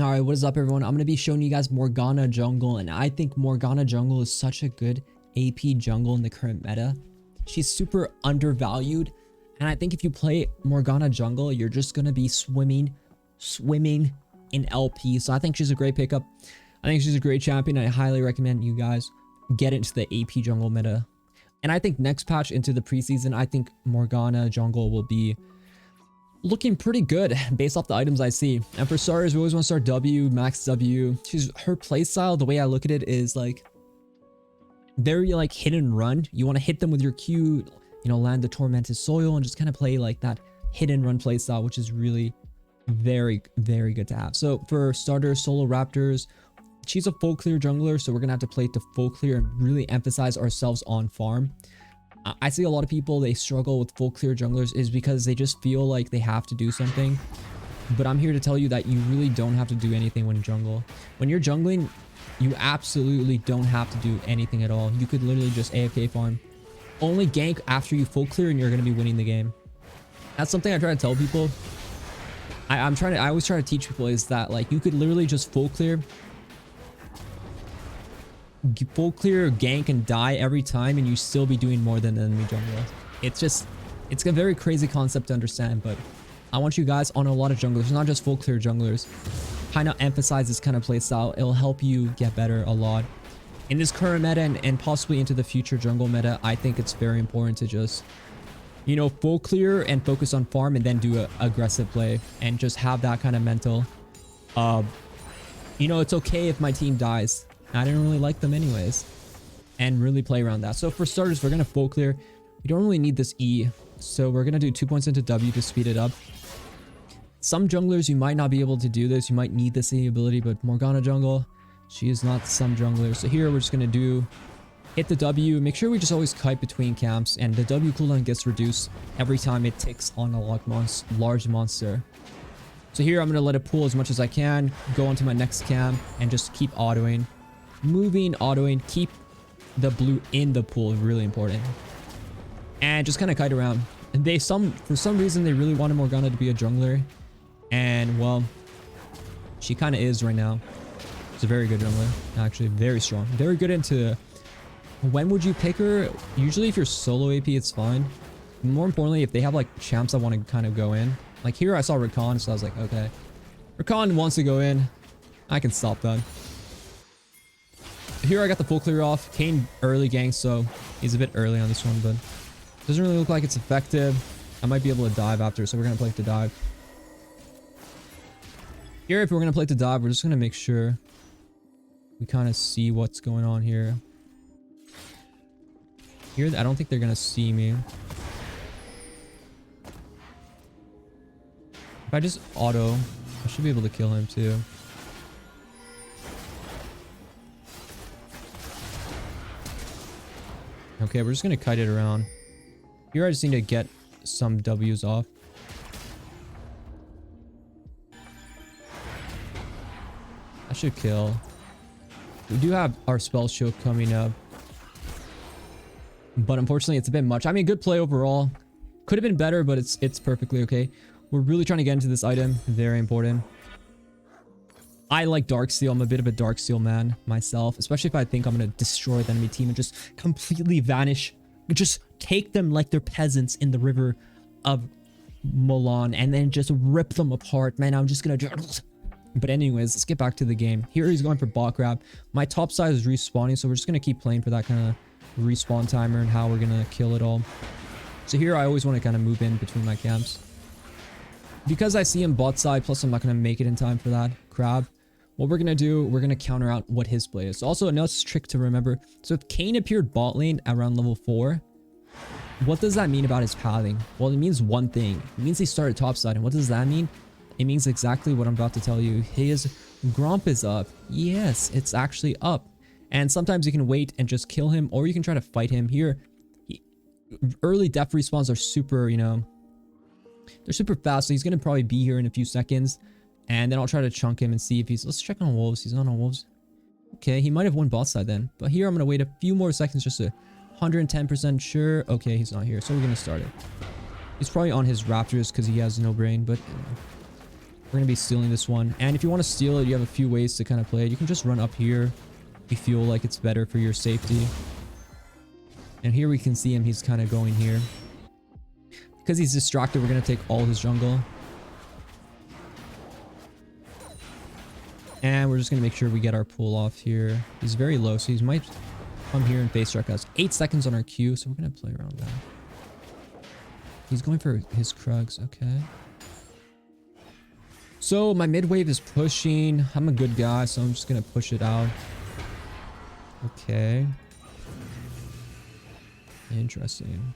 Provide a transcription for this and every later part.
All right, what is up, everyone? I'm going to be showing you guys Morgana jungle, and I think Morgana jungle is such a good AP jungle in the current meta. She's super undervalued, and I think if you play Morgana jungle, you're just going to be swimming in LP. So I think she's a great pickup. I think she's a great champion. I highly recommend you guys get into the AP jungle meta. And I think next patch into the preseason, I think Morgana jungle will be looking pretty good based off the items I see. And for starters, we always want to start W, max W. Her playstyle, the way I look at it, is like very like hit and run. You want to hit them with your Q, land the tormented soil and just kind of play like that hit and run playstyle, which is really very good to have. So for starters, solo raptors, she's a full clear jungler, so we're gonna have to play it to full clear and really emphasize ourselves on farm. I see a lot of people, they struggle with full clear junglers is because they just feel like they have to do something. But I'm here to tell you that you really don't have to do anything when jungle. When you're jungling, you absolutely don't have to do anything at all. You could literally just AFK farm. Only gank after you full clear and you're going to be winning the game. That's something I try to tell people. I always try to teach people is that like you could literally just full clear, gank and die every time and you still be doing more than the enemy jungler. It's a very crazy concept to understand, but I want you guys on a lot of junglers, not just full clear junglers, kind of emphasize this kind of play style. It'll help you get better a lot in this current meta and possibly into the future jungle meta. I think it's very important to just full clear and focus on farm and then do a aggressive play and just have that kind of mental it's okay if my team dies. I didn't really like them anyways, and really play around that. So for starters, we're going to full clear. We don't really need this E, so we're going to do 2 points into W to speed it up. Some junglers, you might not be able to do this. You might need this E ability, but Morgana jungle, she is not some jungler. So here we're just going to hit the W. Make sure we just always kite between camps, and the W cooldown gets reduced every time it ticks on a large monster. So here I'm going to let it pull as much as I can, go onto my next camp, and just keep autoing. Moving, autoing, keep the blue in the pool, really important. And just kind of kite around. And for some reason, they really wanted Morgana to be a jungler. And well, she kind of is right now. She's a very good jungler, actually very strong. Very good into, when would you pick her? Usually if you're solo AP, it's fine. More importantly, if they have like champs I want to kind of go in. Like here I saw Rek'sai, so I was like, okay. Rek'sai wants to go in. I can stop that. Here I got the full clear off. Kayn early gank, so he's a bit early on this one, but doesn't really look like it's effective. I might be able to dive after, so we're going to play to dive. Here, if we're going to play to dive, we're just going to make sure we kind of see what's going on here. Here, I don't think they're going to see me. If I just auto, I should be able to kill him too. Okay, we're just going to kite it around. Here I just need to get some W's off. I should kill. We do have our spell shield coming up, but unfortunately it's a bit much. I mean, good play overall. Could have been better, but it's perfectly okay. We're really trying to get into this item. Very important. I like Darksteel. I'm a bit of a Darksteel man myself, especially if I think I'm going to destroy the enemy team and just completely vanish. Just take them like they're peasants in the river of Mulan and then just rip them apart. Man, I'm just going to... But anyways, let's get back to the game. Here he's going for bot grab. My top side is respawning, so we're just going to keep playing for that kind of respawn timer and how we're going to kill it all. So here I always want to kind of move in between my camps. Because I see him bot side, plus I'm not going to make it in time for that crab. What we're going to do, we're going to counter out what his play is. Also, another trick to remember. So if Kayn appeared bot lane around level 4, what does that mean about his pathing? Well, it means one thing. It means he started top side. And what does that mean? It means exactly what I'm about to tell you. His Gromp is up. Yes, it's actually up. And sometimes you can wait and just kill him, or you can try to fight him. Here, early def respawns are super, they're super fast. So he's going to probably be here in a few seconds. And then I'll try to chunk him and see if he's... Let's check on wolves. He's not on wolves. Okay, he might have won bot side then. But here I'm going to wait a few more seconds just to 110% sure. Okay, he's not here. So we're going to start it. He's probably on his raptors because he has no brain. But We're going to be stealing this one. And if you want to steal it, you have a few ways to kind of play it. You can just run up here if you feel like it's better for your safety. And here we can see him. He's kind of going here. Because he's distracted, we're going to take all his jungle. And we're just going to make sure we get our pull off here. He's very low, so he might come here and face strike us. 8 seconds on our Q, so we're going to play around that. He's going for his Krugs, okay. So my mid wave is pushing. I'm a good guy, so I'm just going to push it out. Okay. Interesting.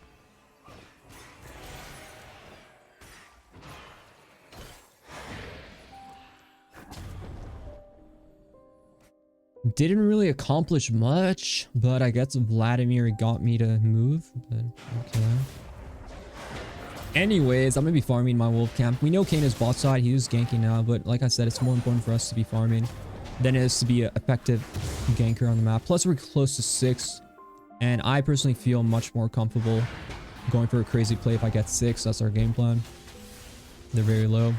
Didn't really accomplish much, but I guess Vladimir got me to move. But okay. Anyways, I'm gonna be farming my wolf camp. We know Kane is bot side. He is ganking now, but like I said, it's more important for us to be farming than it is to be an effective ganker on the map. Plus, we're close to 6, and I personally feel much more comfortable going for a crazy play if I get 6. That's our game plan. They're very low.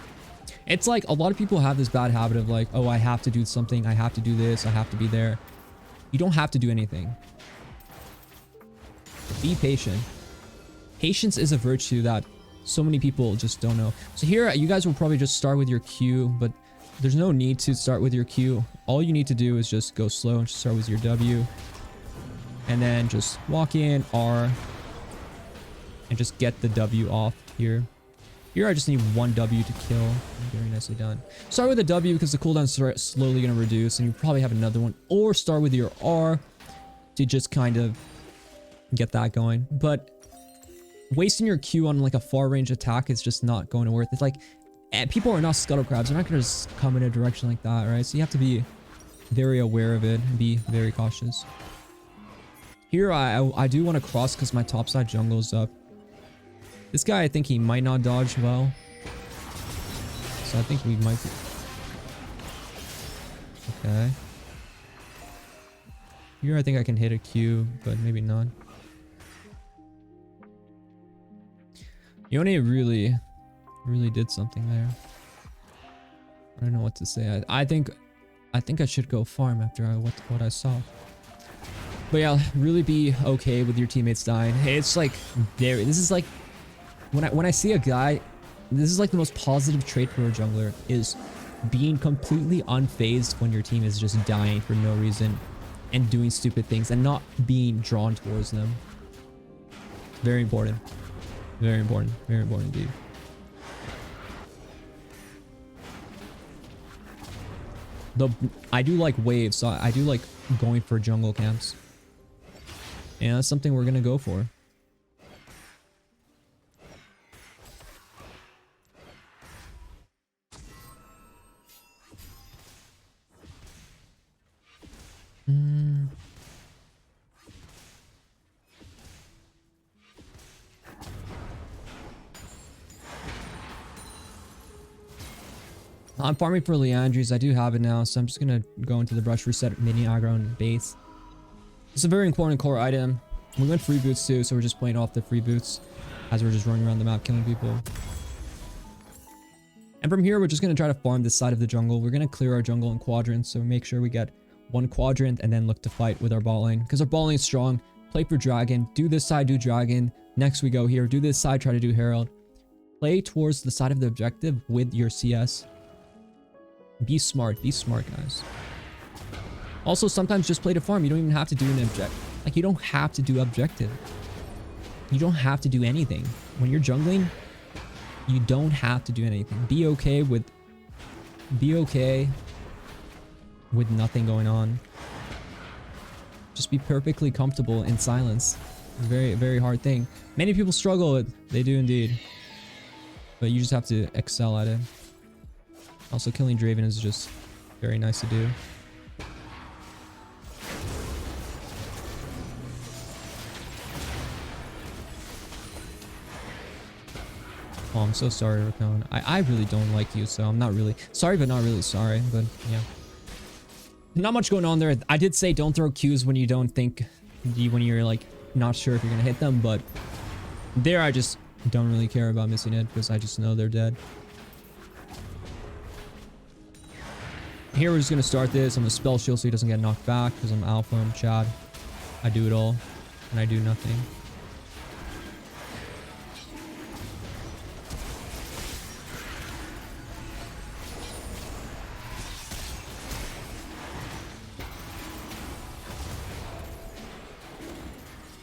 It's like a lot of people have this bad habit of like, oh, I have to do something. I have to do this. I have to be there. You don't have to do anything. Be patient. Patience is a virtue that so many people just don't know. So here, you guys will probably just start with your Q, but there's no need to start with your Q. All you need to do is just go slow and just start with your W. And then just walk in, R, and just get the W off here. Here, I just need 1 W to kill. Very nicely done. Start with a W because the cooldown's slowly going to reduce, and you probably have another one. Or start with your R to just kind of get that going. But wasting your Q on like a far range attack is just not going to work. It's like, people are not scuttle crabs. They're not going to just come in a direction like that, right? So you have to be very aware of it and be very cautious. Here, I do want to cross because my topside jungle's up. This guy, I think he might not dodge well. So I think we might be... Okay. Here, I think I can hit a Q, but maybe not. Yone really did something there. I don't know what to say. I think I should go farm after what I saw. But yeah, really be okay with your teammates dying. Hey, it's like this is like when I see a guy, this is like the most positive trait for a jungler is being completely unfazed when your team is just dying for no reason and doing stupid things and not being drawn towards them. Very important. Very important. Very important indeed. I do like waves, so I do like going for jungle camps. And that's something we're gonna go for. I'm farming for Leandries. I do have it now, so I'm just gonna go into the brush, reset mini aggro and base. It's a very important core item. We went free boots too, so we're just playing off the free boots as we're just running around the map killing people. And from here, we're just gonna try to farm this side of the jungle. We're gonna clear our jungle in quadrants, so make sure we get 1 quadrant and then look to fight with our bot lane. Because our bot lane is strong. Play for dragon. Do this side, do dragon. Next we go here. Do this side, try to do herald. Play towards the side of the objective with your CS. Be smart, guys. Also, sometimes just play to farm. You don't even have to do an objective. Like, you don't have to do objective. You don't have to do anything. When you're jungling, you don't have to do anything. Be okay with nothing going on. Just be perfectly comfortable in silence. Very, very hard thing. Many people struggle with it. They do indeed. But you just have to excel at it. Also, killing Draven is just very nice to do. Oh, I'm so sorry, Rek'sai. I really don't like you, so I'm not really sorry, but not really sorry. But yeah, not much going on there. I did say don't throw Qs when you don't think, when you're like not sure if you're gonna hit them, but there I just don't really care about missing it because I just know they're dead. Here we're just gonna start this. I'm gonna spell shield so he doesn't get knocked back because I'm alpha and Chad. I do it all and I do nothing.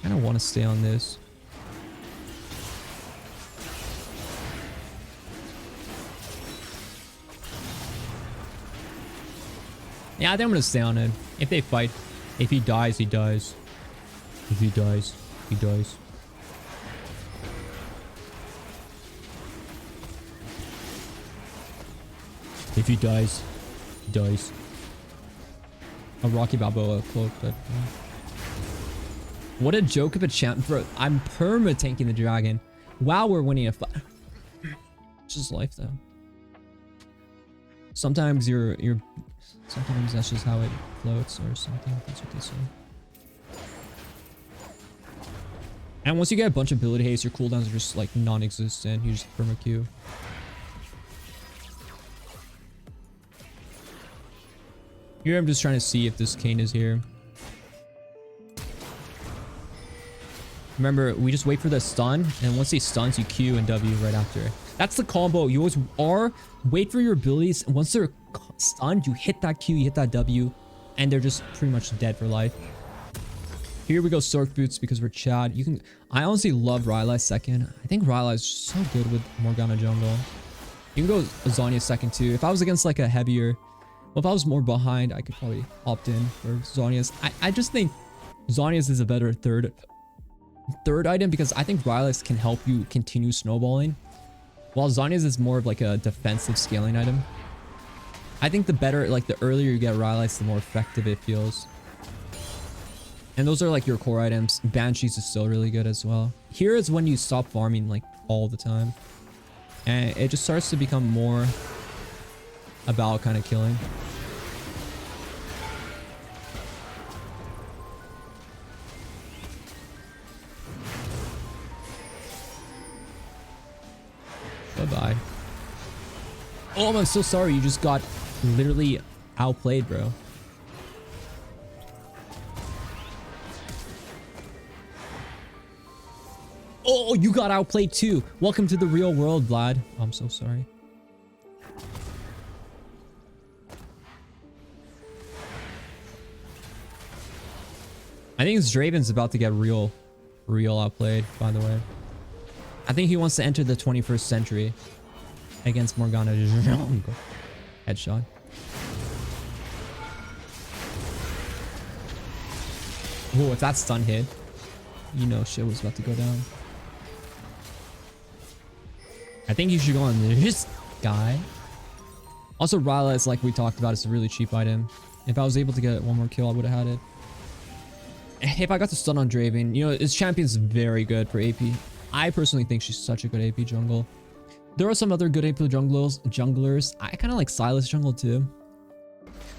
I don't want to stay on this. Yeah, I think I'm gonna stay on it. If they fight, if he dies, he dies. If he dies, he dies. If he dies, he dies. A Rocky Balboa cloak, but what a joke of a champ, bro. I'm perma tanking the dragon. Wow, we're winning a fight. It's just life, though. Sometimes sometimes that's just how it floats or something. That's what they say. And once you get a bunch of ability haste, your cooldowns are just like non-existent. You just perma Q. Here I'm just trying to see if this Kane is here. Remember, we just wait for the stun, and once he stuns, you Q and W right after. That's the combo. You always wait for your abilities, and once they're stunned, you hit that Q, you hit that W, and they're just pretty much dead for life. Here we go, Sork Boots, because we're Chad. I honestly love Rylai second. I think Rylai is so good with Morgana jungle. You can go Zhonya second too. If I was against like a heavier, well, if I was more behind, I could probably opt in for Zhonya's. I just think Zhonya's is a better third item because I think Rylai's can help you continue snowballing, while Zhonya's is more of like a defensive scaling item. I think the earlier you get Rylai's, the more effective it feels. And those are like your core items. Banshees is still really good as well. Here is when you stop farming like all the time, and it just starts to become more about kind of killing. Bye-bye. Oh, I'm so sorry. You just got literally outplayed, bro. Oh, you got outplayed too. Welcome to the real world, Vlad. Oh, I'm so sorry. I think Draven's about to get real outplayed, by the way. I think he wants to enter the 21st century against Morgana. Headshot. Oh, if that stun hit, you know shit was about to go down. I think you should go on this guy. Also, Rylai is like we talked about. It's a really cheap item. If I was able to get one more kill, I would have had it. If I got to stun on Draven, you know, his champion's very good for AP. I personally think she's such a good AP jungle. There are some other good AP junglers. I kind of like Silas jungle too.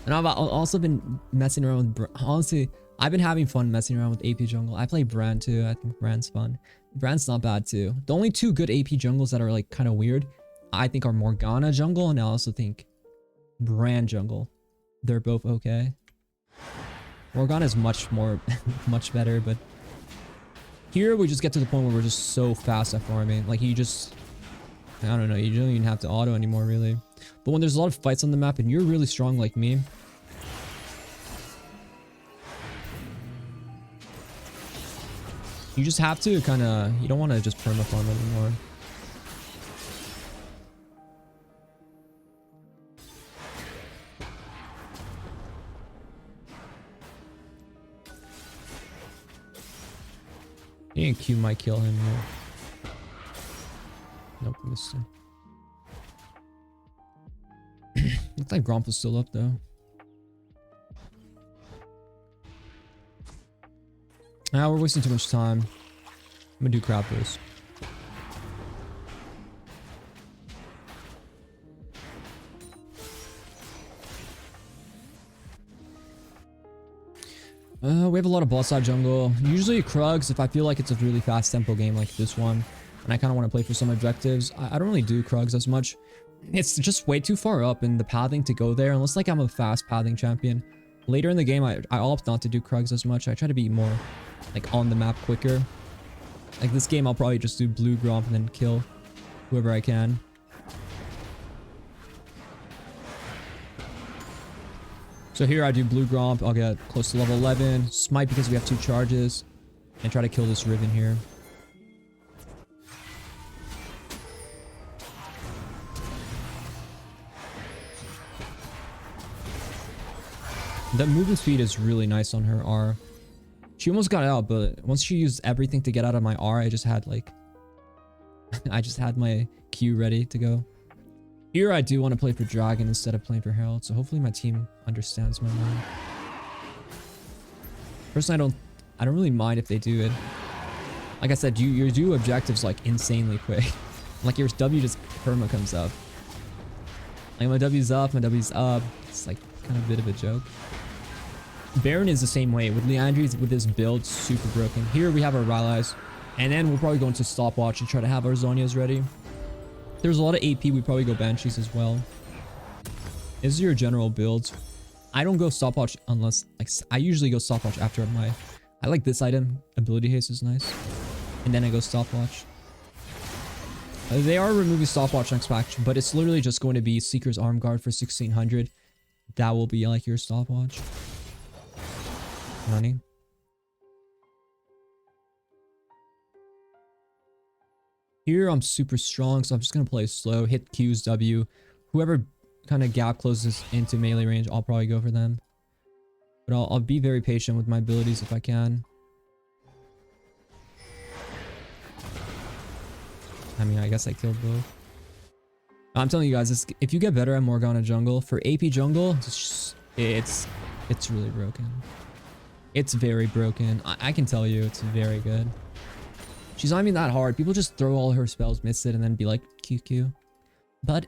And I've also been messing around with... Honestly, I've been having fun messing around with AP jungle. I play Brand too. I think Brand's fun. Brand's not bad too. The only two good AP jungles that are like kind of weird, I think, are Morgana jungle, and I also think Brand jungle. They're both okay. Morgana is much better, but here we just get to the point where we're just so fast at farming. Like you just, I don't know, you don't even have to auto anymore really. But when there's a lot of fights on the map and you're really strong like me, you just have to kind of, you don't want to just perma farm anymore. I think Q might kill him here. Nope, missed him. Looks like Gromp was still up though. Now we're wasting too much time. I'm gonna do crowd first. We have a lot of boss side jungle. Usually Krugs if I feel like it's a really fast tempo game like this one, and I kind of want to play for some objectives. I don't really do Krugs as much. It's just way too far up in the pathing to go there, unless like I'm a fast pathing champion. Later in the game, I opt not to do Krugs as much. I try to be more like on the map quicker. Like this game, I'll probably just do blue Gromp and then kill whoever I can. So here I do blue Gromp. I'll get close to level 11. Smite because we have 2 charges. And try to kill this Riven here. The movement speed is really nice on her R. She almost got out, but once she used everything to get out of my R, I just had like... I just had my Q ready to go. Here I do want to play for Dragon instead of playing for Herald, so hopefully my team understands my mind. Personally, I don't really mind if they do it. Like I said, you do objectives like insanely quick. Like your W just perma comes up. Like my W's up, my W's up. It's like kind of a bit of a joke. Baron is the same way. With Leandri's, with this build, super broken. Here we have our Rylai's. And then we'll probably go into Stopwatch and try to have our Zhonya's ready. There's a lot of AP. We probably go Banshees as well. This is your general builds. I don't go Stopwatch unless... like I usually go Stopwatch after my... I like this item. Ability Haste is nice. And then I go Stopwatch. They are removing Stopwatch next patch, but it's literally just going to be Seeker's Arm Guard for 1600. That will be like your Stopwatch. Money. Here I'm super strong, so I'm just gonna play slow, hit Q's W. Whoever kind of gap closes into melee range, I'll probably go for them. But I'll be very patient with my abilities if I can. I mean, I guess I killed both. I'm telling you guys, if you get better at Morgana jungle, for AP jungle, it's really broken. It's very broken. I can tell you, it's very good. She's not even that hard. People just throw all her spells, miss it, and then be like, QQ. But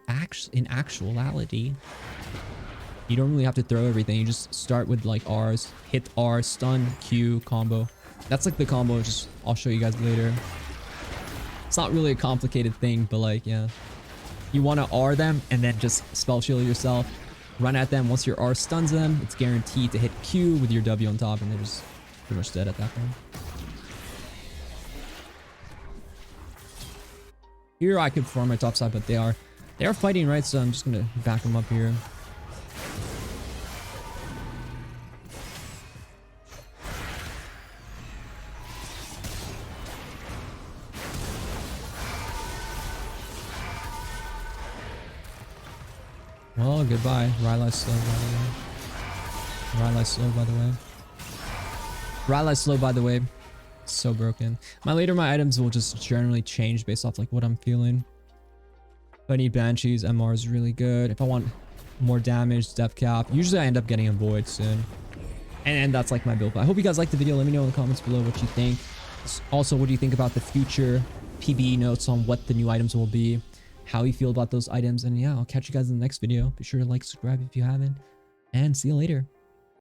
in actuality, you don't really have to throw everything. You just start with like R's, hit R, stun, Q, combo. That's like the combo, just I'll show you guys later. It's not really a complicated thing, but like, yeah. You want to R them and then just spell shield yourself. Run at them. Once your R stuns them, it's guaranteed to hit Q with your W on top, and they're just pretty much dead at that point. Here I could farm my top side, but they are fighting, right? So I'm just gonna back them up here. Well, goodbye. Rylai's slow, by the way. Rylai's slow, by the way. Rylai's slow, by the way. So broken. My items will just generally change based off like what I'm feeling. If I need Banshees, MR is really good. If I want more damage, depth cap. Usually I end up getting a Void soon. And that's like my build. But I hope you guys liked the video. Let me know in the comments below what you think. Also, what do you think about the future PBE notes on what the new items will be? How you feel about those items? And yeah, I'll catch you guys in the next video. Be sure to like, subscribe if you haven't. And see you later.